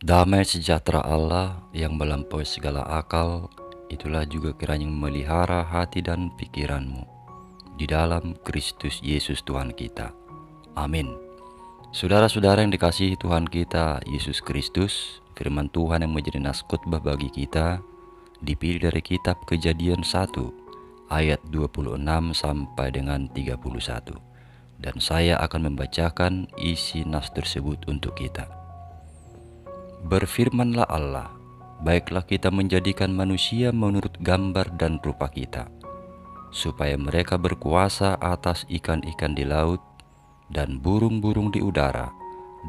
Damai sejahtera Allah yang melampaui segala akal, itulah juga kiranya memelihara hati dan pikiranmu di dalam Kristus Yesus Tuhan kita. Amin. Saudara-saudara yang dikasihi Tuhan kita Yesus Kristus, firman Tuhan yang menjadi nas khotbah bagi kita dipilih dari kitab Kejadian 1 ayat 26 sampai dengan 31. Dan saya akan membacakan isi nas tersebut untuk kita. Berfirmanlah Allah, baiklah kita menjadikan manusia menurut gambar dan rupa kita, supaya mereka berkuasa atas ikan-ikan di laut, dan burung-burung di udara,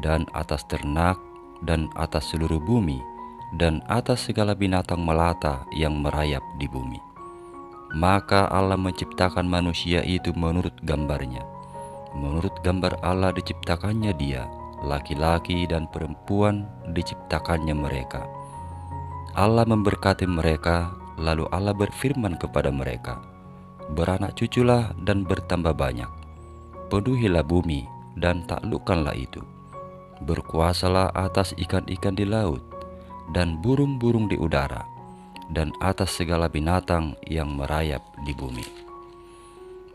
dan atas ternak, dan atas seluruh bumi, dan atas segala binatang melata yang merayap di bumi. Maka Allah menciptakan manusia itu menurut gambarnya. Menurut gambar Allah diciptakannya dia, laki-laki dan perempuan diciptakannya mereka. Allah memberkati mereka, lalu Allah berfirman kepada mereka, beranak cuculah dan bertambah banyak, penuhilah bumi dan taklukkanlah itu, berkuasalah atas ikan-ikan di laut dan burung-burung di udara, dan atas segala binatang yang merayap di bumi.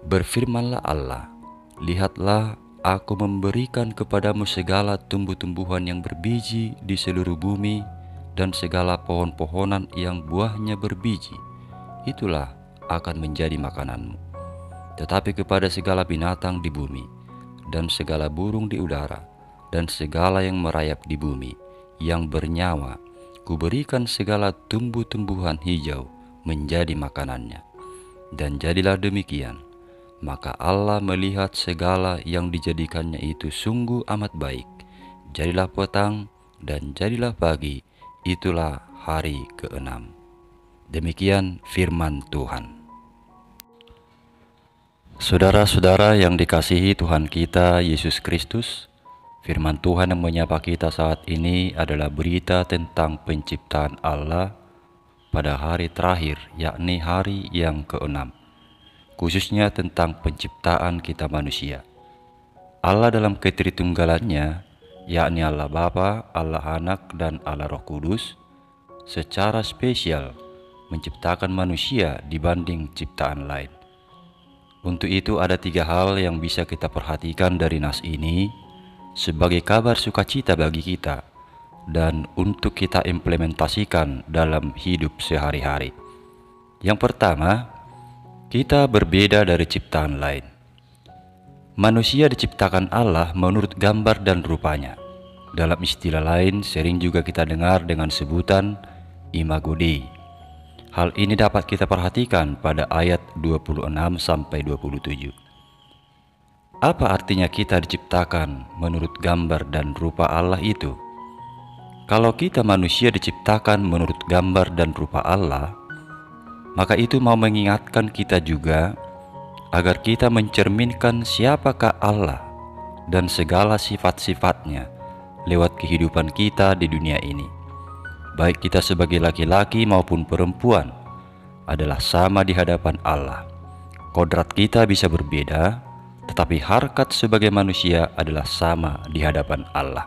Berfirmanlah Allah, lihatlah, aku memberikan kepadamu segala tumbuh-tumbuhan yang berbiji di seluruh bumi, dan segala pohon-pohonan yang buahnya berbiji, itulah akan menjadi makananmu. Tetapi kepada segala binatang di bumi, dan segala burung di udara, dan segala yang merayap di bumi, yang bernyawa, kuberikan segala tumbuh-tumbuhan hijau menjadi makanannya. Dan jadilah demikian. Maka Allah melihat segala yang dijadikannya itu sungguh amat baik. Jadilah petang dan jadilah pagi, itulah hari ke-6. Demikian firman Tuhan. Saudara-saudara yang dikasihi Tuhan kita Yesus Kristus, firman Tuhan yang menyapa kita saat ini adalah berita tentang penciptaan Allah pada hari terakhir, yakni hari yang ke-6. Khususnya tentang penciptaan kita manusia. Allah dalam ketritunggalannya, yakni Allah Bapa, Allah Anak, dan Allah Roh Kudus, secara spesial menciptakan manusia dibanding ciptaan lain. Untuk itu ada 3 hal yang bisa kita perhatikan dari nas ini sebagai kabar sukacita bagi kita dan untuk kita implementasikan dalam hidup sehari-hari. Yang pertama, kita berbeda dari ciptaan lain. Manusia diciptakan Allah menurut gambar dan rupanya. Dalam istilah lain sering juga kita dengar dengan sebutan imago Dei. Hal ini dapat kita perhatikan pada ayat 26-27. Apa artinya kita diciptakan menurut gambar dan rupa Allah itu? Kalau kita manusia diciptakan menurut gambar dan rupa Allah, maka itu mau mengingatkan kita juga agar kita mencerminkan siapakah Allah dan segala sifat-sifatnya lewat kehidupan kita di dunia ini. Baik kita sebagai laki-laki maupun perempuan adalah sama di hadapan Allah. Kodrat kita bisa berbeda, tetapi harkat sebagai manusia adalah sama di hadapan Allah.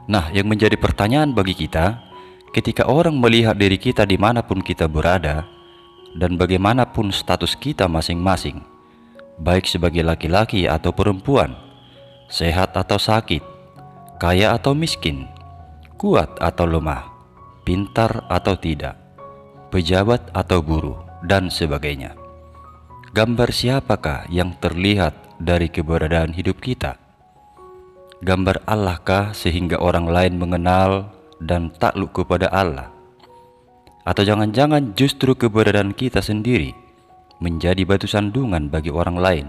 Nah, yang menjadi pertanyaan bagi kita, ketika orang melihat diri kita dimanapun kita berada dan bagaimanapun status kita masing-masing, baik sebagai laki-laki atau perempuan, sehat atau sakit, kaya atau miskin, kuat atau lemah, pintar atau tidak, pejabat atau buruh, dan sebagainya. Gambar siapakah yang terlihat dari keberadaan hidup kita? Gambar Allahkah sehingga orang lain mengenal dan takluk kepada Allah? Atau jangan-jangan justru keberadaan kita sendiri menjadi batu sandungan bagi orang lain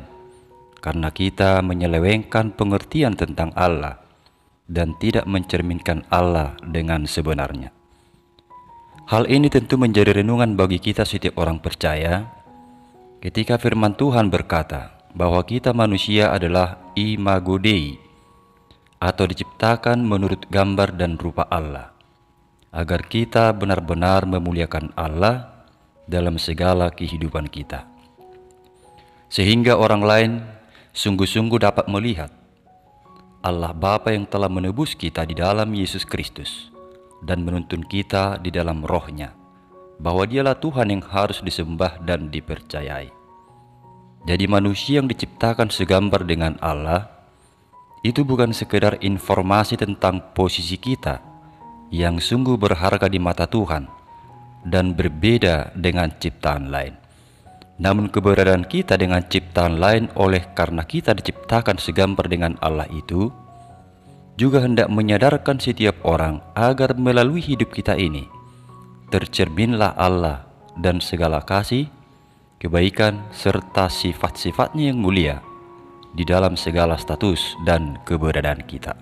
karena kita menyelewengkan pengertian tentang Allah dan tidak mencerminkan Allah dengan sebenarnya. Hal ini tentu menjadi renungan bagi kita setiap orang percaya ketika firman Tuhan berkata bahwa kita manusia adalah imago Dei atau diciptakan menurut gambar dan rupa Allah, agar kita benar-benar memuliakan Allah dalam segala kehidupan kita, sehingga orang lain sungguh-sungguh dapat melihat Allah Bapa yang telah menebus kita di dalam Yesus Kristus dan menuntun kita di dalam Roh-Nya, bahwa Dialah Tuhan yang harus disembah dan dipercayai. Jadi manusia yang diciptakan segambar dengan Allah itu bukan sekedar informasi tentang posisi kita yang sungguh berharga di mata Tuhan dan berbeda dengan ciptaan lain. Namun keberadaan kita dengan ciptaan lain oleh karena kita diciptakan segambar dengan Allah itu juga hendak menyadarkan setiap orang agar melalui hidup kita ini tercerminlah Allah dan segala kasih, kebaikan serta sifat-sifatnya yang mulia di dalam segala status dan keberadaan kita.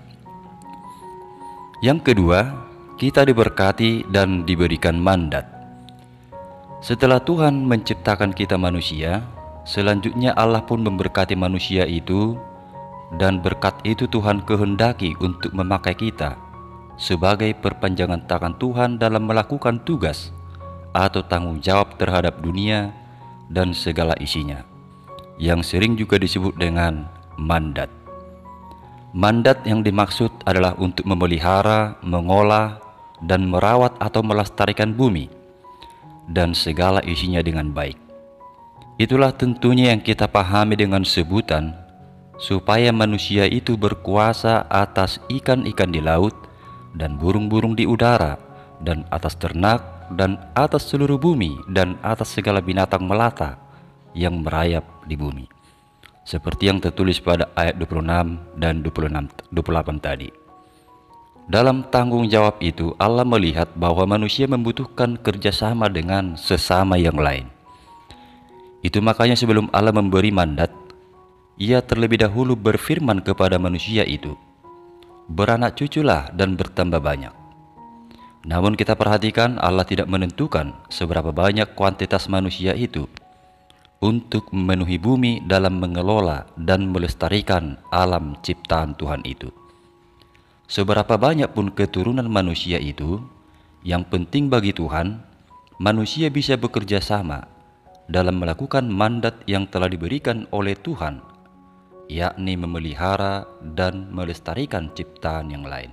Yang kedua, kita diberkati dan diberikan mandat. Setelah Tuhan menciptakan kita manusia, selanjutnya Allah pun memberkati manusia itu, dan berkat itu Tuhan kehendaki untuk memakai kita sebagai perpanjangan tangan Tuhan dalam melakukan tugas atau tanggung jawab terhadap dunia dan segala isinya, yang sering juga disebut dengan mandat. Mandat yang dimaksud adalah untuk memelihara, mengolah, dan merawat atau melestarikan bumi dan segala isinya dengan baik. Itulah tentunya yang kita pahami dengan sebutan supaya manusia itu berkuasa atas ikan-ikan di laut dan burung-burung di udara dan atas ternak dan atas seluruh bumi dan atas segala binatang melata yang merayap di bumi. Seperti yang tertulis pada ayat 26 dan 28 tadi. Dalam tanggung jawab itu, Allah melihat bahwa manusia membutuhkan kerjasama dengan sesama yang lain. Itu makanya sebelum Allah memberi mandat, Ia terlebih dahulu berfirman kepada manusia itu, "Beranak cuculah dan bertambah banyak." Namun kita perhatikan Allah tidak menentukan seberapa banyak kuantitas manusia itu untuk memenuhi bumi dalam mengelola dan melestarikan alam ciptaan Tuhan itu. Seberapa banyak pun keturunan manusia itu, yang penting bagi Tuhan, manusia bisa bekerja sama dalam melakukan mandat yang telah diberikan oleh Tuhan, yakni memelihara dan melestarikan ciptaan yang lain.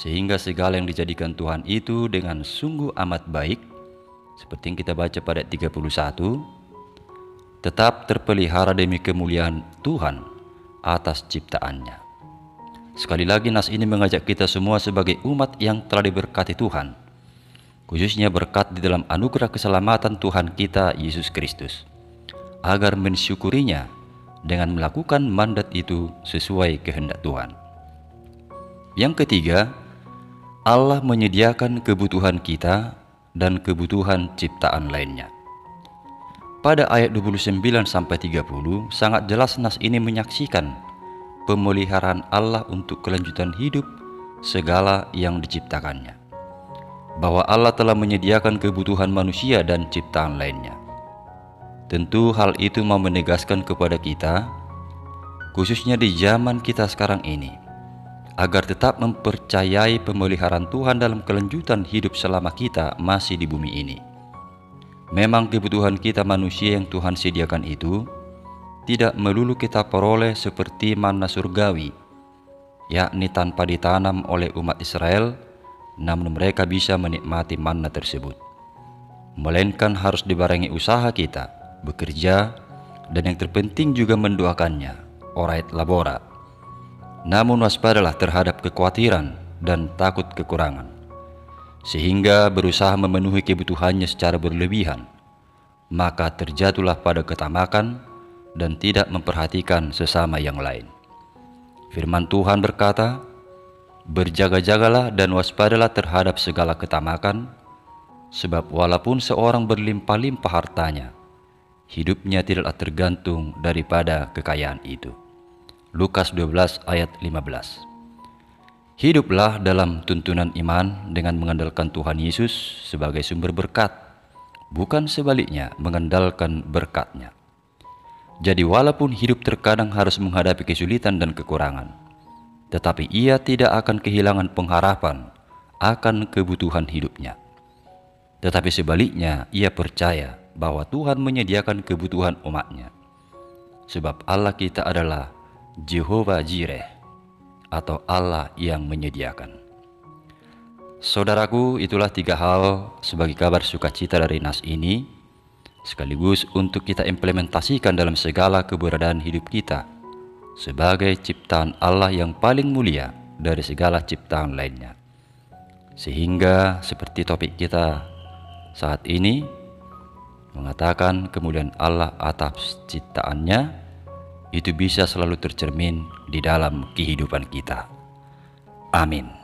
Sehingga segala yang dijadikan Tuhan itu dengan sungguh amat baik, seperti yang kita baca pada ayat 31, tetap terpelihara demi kemuliaan Tuhan atas ciptaannya. Sekali lagi nas ini mengajak kita semua sebagai umat yang telah diberkati Tuhan, khususnya berkat di dalam anugerah keselamatan Tuhan kita Yesus Kristus, agar mensyukurinya dengan melakukan mandat itu sesuai kehendak Tuhan. Yang ketiga, Allah menyediakan kebutuhan kita dan kebutuhan ciptaan lainnya. Pada ayat 29-30 sangat jelas nas ini menyaksikan pemeliharaan Allah untuk kelanjutan hidup segala yang diciptakannya, bahwa Allah telah menyediakan kebutuhan manusia dan ciptaan lainnya. Tentu hal itu mau menegaskan kepada kita, khususnya di zaman kita sekarang ini, agar tetap mempercayai pemeliharaan Tuhan dalam kelanjutan hidup selama kita masih di bumi ini. Memang kebutuhan kita manusia yang Tuhan sediakan itu tidak melulu kita peroleh seperti manna surgawi, yakni tanpa ditanam oleh umat Israel, namun mereka bisa menikmati manna tersebut. Melainkan harus dibarengi usaha kita, bekerja, dan yang terpenting juga mendoakannya, orait labora. Namun waspadalah terhadap kekhawatiran dan takut kekurangan, sehingga berusaha memenuhi kebutuhannya secara berlebihan, maka terjatuhlah pada ketamakan dan tidak memperhatikan sesama yang lain. Firman Tuhan berkata, "Berjaga-jagalah dan waspadalah terhadap segala ketamakan, sebab walaupun seorang berlimpah-limpah hartanya, hidupnya tidaklah tergantung daripada kekayaan itu." Lukas 12 ayat 15. Hiduplah dalam tuntunan iman dengan mengandalkan Tuhan Yesus sebagai sumber berkat, bukan sebaliknya mengandalkan berkat-Nya. Jadi walaupun hidup terkadang harus menghadapi kesulitan dan kekurangan, tetapi ia tidak akan kehilangan pengharapan akan kebutuhan hidupnya. Tetapi sebaliknya ia percaya bahwa Tuhan menyediakan kebutuhan umat-Nya. Sebab Allah kita adalah Jehovah Jireh, atau Allah yang menyediakan. Saudaraku, itulah 3 hal sebagai kabar sukacita dari nas ini, sekaligus untuk kita implementasikan dalam segala keberadaan hidup kita sebagai ciptaan Allah yang paling mulia dari segala ciptaan lainnya. Sehingga seperti topik kita saat ini mengatakan kemuliaan Allah atas ciptaannya, itu bisa selalu tercermin di dalam kehidupan kita. Amin.